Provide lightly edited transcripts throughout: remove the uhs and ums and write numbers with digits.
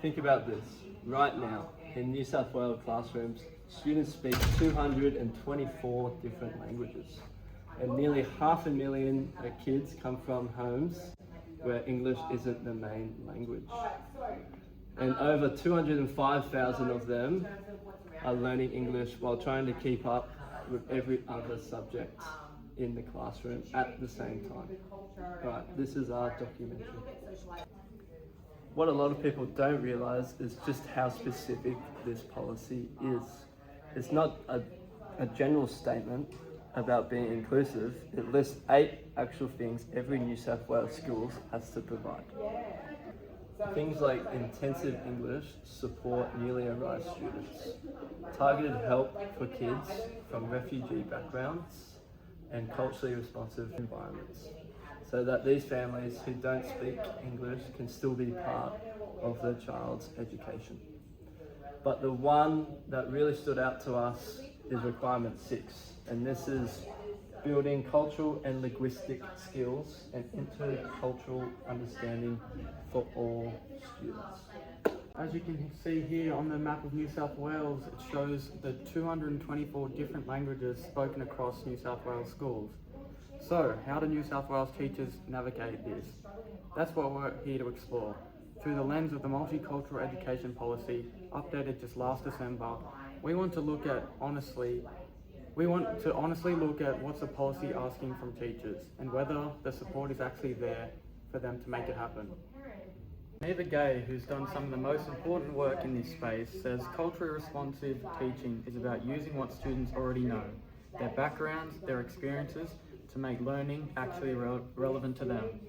Think about this. Right now, in New South Wales classrooms, students speak 224 different languages. And nearly 500,000 kids come from homes where English isn't the main language. And over 205,000 of them are learning English while trying to keep up with every other subject in the classroom at the same time. Right, this is our documentary. What a lot of people don't realise is just how specific this policy is. It's not a general statement about being inclusive. It lists 8 actual things every New South Wales school has to provide. Things like intensive English support newly arrived students, targeted help for kids from refugee backgrounds and culturally responsive environments, so that these families who don't speak English can still be part of their child's education. But the one that really stood out to us is requirement 6, and this is building cultural and linguistic skills and intercultural understanding for all students. As you can see here on the map of New South Wales, it shows the 224 different languages spoken across New South Wales schools. So, how do New South Wales teachers navigate this? That's what we're here to explore. Through the lens of the Multicultural Education Policy, updated just last December, we want to honestly look at what's the policy asking from teachers and whether the support is actually there for them to make it happen. Neva Gay, who's done some of the most important work in this space, says culturally responsive teaching is about using what students already know, their backgrounds, their experiences, to make learning actually relevant to them.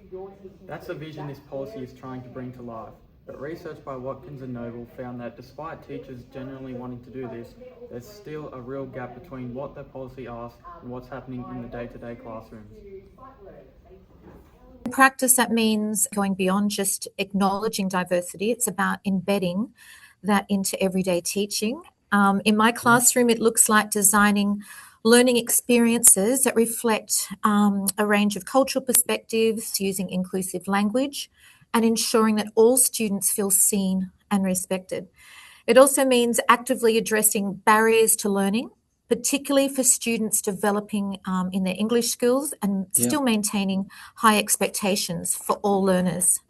That's the vision this policy is trying to bring to life. But research by Watkins and Noble found that despite teachers genuinely wanting to do this, there's still a real gap between what the policy asks and what's happening in the day-to-day classrooms. In practice, that means going beyond just acknowledging diversity. It's about embedding that into everyday teaching. In my classroom, it looks like designing learning experiences that reflect a range of cultural perspectives, using inclusive language, and ensuring that all students feel seen and respected. It also means actively addressing barriers to learning, particularly for students developing in their English skills and still maintaining high expectations for all learners.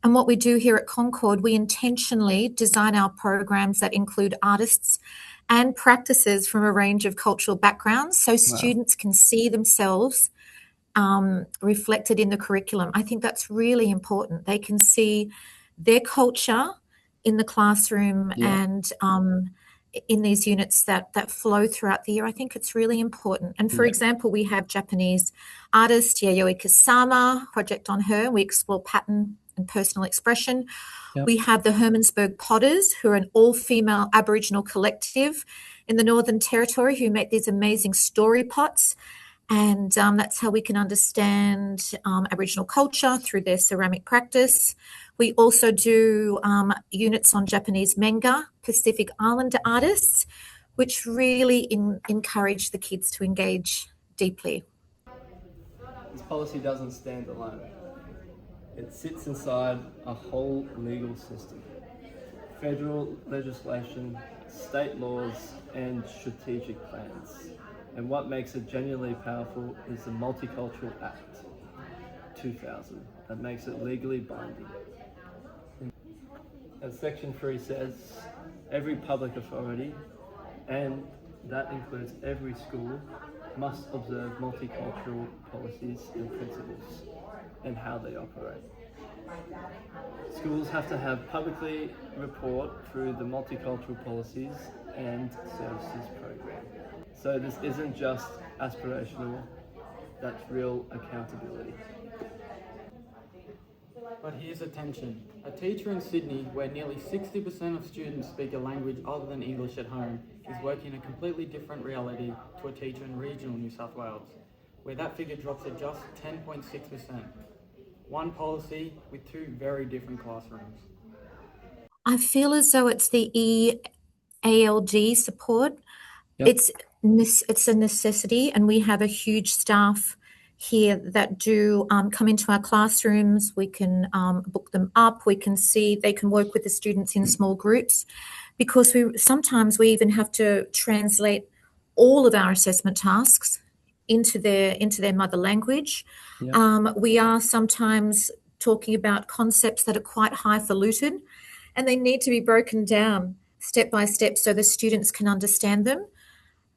And what we do here at Concord, we intentionally design our programs that include artists and practices from a range of cultural backgrounds so students can see themselves reflected in the curriculum. I think that's really important. They can see their culture in the classroom and in these units that flow throughout the year. I think it's really important. And for example, we have Japanese artist Yayoi Kusama, project on her. We explore pattern and personal expression. We have the Hermansburg Potters, who are an all-female Aboriginal collective in the Northern Territory who make these amazing story pots. And that's how we can understand Aboriginal culture through their ceramic practice. We also do units on Japanese manga, Pacific Islander artists, which really encourage the kids to engage deeply. This policy doesn't stand alone. It sits inside a whole legal system. Federal legislation, state laws, and strategic plans. And what makes it genuinely powerful is the Multicultural Act 2000 that makes it legally binding. As Section 3 says, every public authority, and that includes every school, must observe multicultural policies and principles and how they operate. Schools have to publicly report through the multicultural policies and services program. So this isn't just aspirational, that's real accountability. But here's a tension. A teacher in Sydney, where nearly 60% of students speak a language other than English at home, is working in a completely different reality to a teacher in regional New South Wales, where that figure drops to just 10.6%. One policy with 2 very different classrooms. I feel as though it's the EALD support. It's a necessity, and we have a huge staff here that do come into our classrooms. We can book them up. We can see they can work with the students in small groups, because sometimes we even have to translate all of our assessment tasks into their mother language. Yep. We are sometimes talking about concepts that are quite highfalutin, and they need to be broken down step by step so the students can understand them.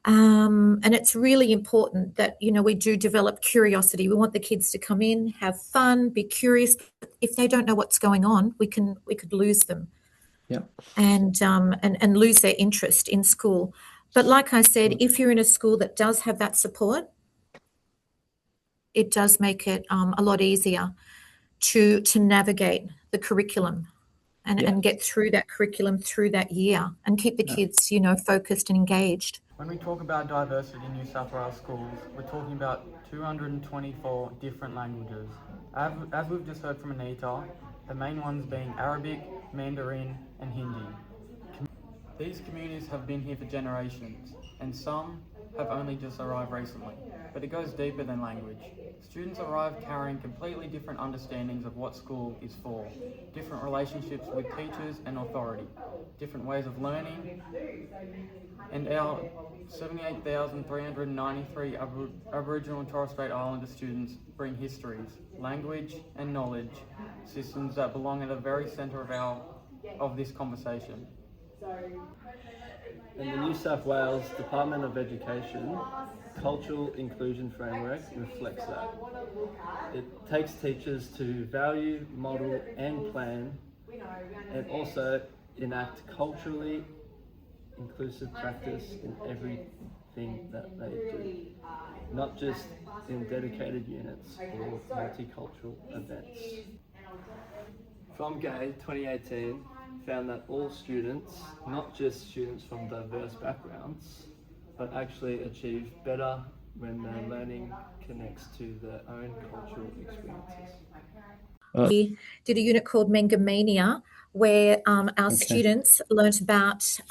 And it's really important that, we do develop curiosity. We want the kids to come in, have fun, be curious. If they don't know what's going on, we could lose them. Yeah. And lose their interest in school. But like I said, if you're in a school that does have that support, it does make it a lot easier to navigate the curriculum and get through that curriculum through that year and keep the kids, focused and engaged. When we talk about diversity in New South Wales schools, we're talking about 224 different languages. As we've just heard from Anita, the main ones being Arabic, Mandarin, and Hindi. These communities have been here for generations, and some have only just arrived recently, but it goes deeper than language. Students arrive carrying completely different understandings of what school is for, different relationships with teachers and authority, different ways of learning, and our 78,393 Aboriginal and Torres Strait Islander students bring histories, language and knowledge systems that belong at the very centre of this conversation. And the New South Wales Department of Education Cultural Inclusion Framework reflects that. It takes teachers to value, model and plan, and also enact culturally inclusive practice in everything that they do, not just in dedicated units or multicultural events. From GAY 2018 found that all students, not just students from diverse backgrounds, but actually achieve better when their learning connects to their own cultural experiences. We did a unit called Mengamania, where our students learnt about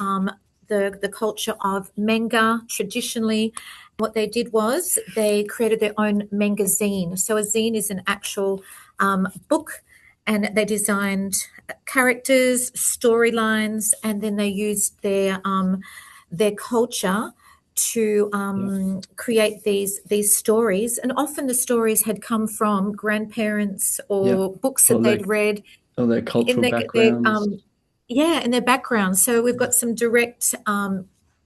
the culture of Menga traditionally. What they did was they created their own Menga zine. So a zine is an actual book, and they designed characters, storylines, and then they used their culture to create these stories. And often the stories had come from grandparents or books that they'd read. Or their cultural backgrounds. In their background. So we've got some direct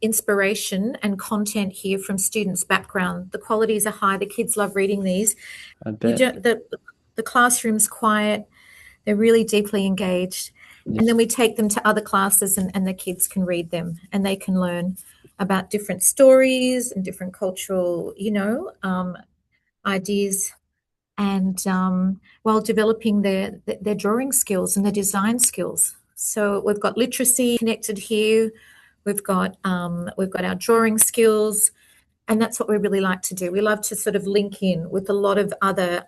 inspiration and content here from students' background. The qualities are high. The kids love reading these. I bet. The classroom's quiet. They're really deeply engaged. Yes. And then we take them to other classes and the kids can read them and they can learn about different stories and different cultural, ideas, and while developing their drawing skills and their design skills. So we've got literacy connected here. We've got our drawing skills, and that's what we really like to do. We love to sort of link in with a lot of other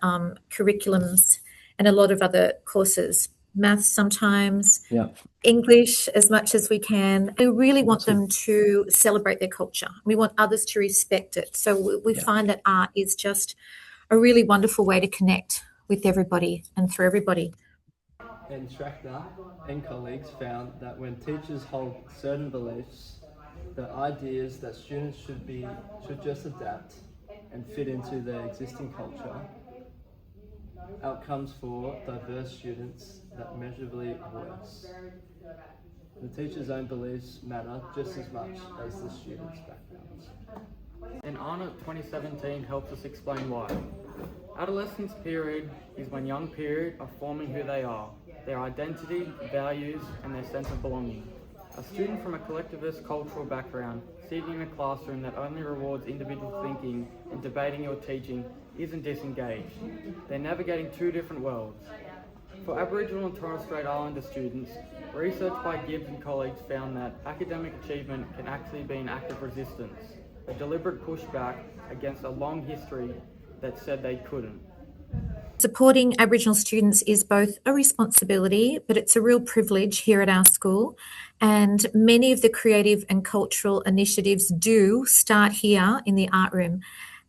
curriculums and a lot of other courses, maths sometimes, English as much as we can. We really want them to celebrate their culture. We want others to respect it. So we find that art is just a really wonderful way to connect with everybody and for everybody. And Shrachner and colleagues found that when teachers hold certain beliefs, the ideas that students should just adapt and fit into their existing culture, outcomes for diverse students that measurably worse. The teacher's own beliefs matter just as much as the students' backgrounds. And Arnott 2017 helps us explain why. Adolescence period is when young people are forming who they are, their identity, values, and their sense of belonging. A student from a collectivist cultural background sitting in a classroom that only rewards individual thinking and debating your teaching isn't disengaged. They're navigating two different worlds. For Aboriginal and Torres Strait Islander students, research by Gibbs and colleagues found that academic achievement can actually be an act of resistance, a deliberate pushback against a long history that said they couldn't. Supporting Aboriginal students is both a responsibility, but it's a real privilege here at our school. And many of the creative and cultural initiatives do start here in the art room.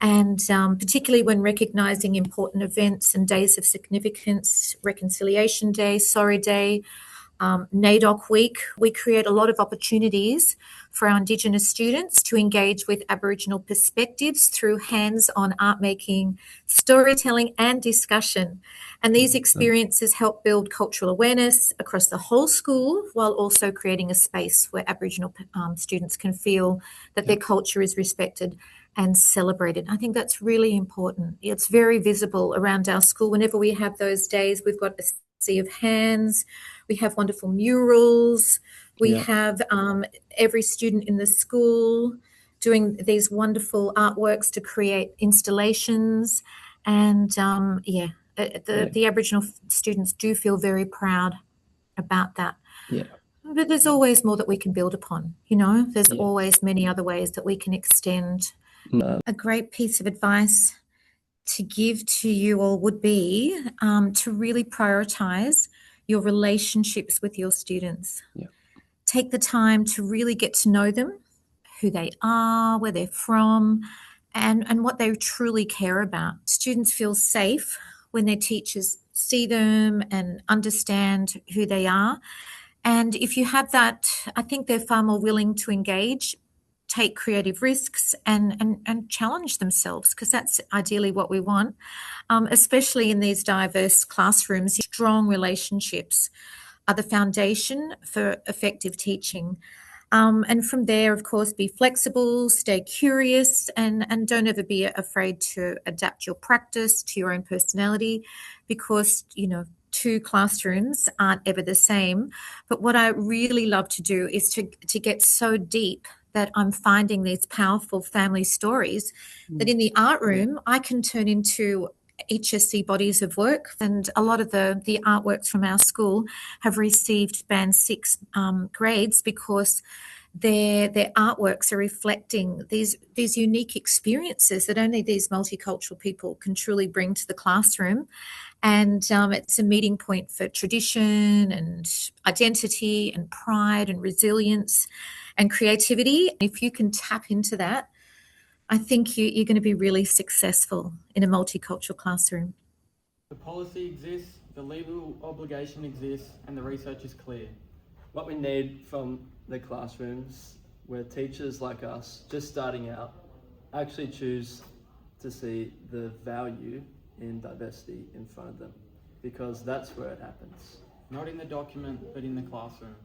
And particularly when recognising important events and days of significance, Reconciliation Day, Sorry Day, NAIDOC Week, we create a lot of opportunities for our Indigenous students to engage with Aboriginal perspectives through hands-on art making, storytelling and discussion. And these experiences help build cultural awareness across the whole school while also creating a space where Aboriginal students can feel that their culture is respected and celebrated. I think that's really important. It's very visible around our school. Whenever we have those days, we've got a sea of hands, we have wonderful murals, we have every student in the school doing these wonderful artworks to create installations. And the Aboriginal students do feel very proud about that. Yeah. But there's always more that we can build upon, you know, there's always many other ways that we can extend. A great piece of advice to give to you all would be to really prioritise your relationships with your students. Yeah. Take the time to really get to know them, who they are, where they're from, and what they truly care about. Students feel safe when their teachers see them and understand who they are. And if you have that, I think they're far more willing to engage, take creative risks and challenge themselves, because that's ideally what we want, especially in these diverse classrooms. Strong relationships are the foundation for effective teaching. And from there, of course, be flexible, stay curious, and don't ever be afraid to adapt your practice to your own personality, because, you know, two classrooms aren't ever the same. But what I really love to do is to get so deep that I'm finding these powerful family stories that in the art room I can turn into HSC bodies of work. And a lot of the artworks from our school have received Band 6 grades because their artworks are reflecting these unique experiences that only these multicultural people can truly bring to the classroom. And it's a meeting point for tradition and identity and pride and resilience and creativity. If you can tap into that, I think you're going to be really successful in a multicultural classroom. The policy exists, the legal obligation exists, and the research is clear. What we need from the classrooms where teachers like us, just starting out, actually choose to see the value in diversity in front of them, because that's where it happens. Not in the document, but in the classroom.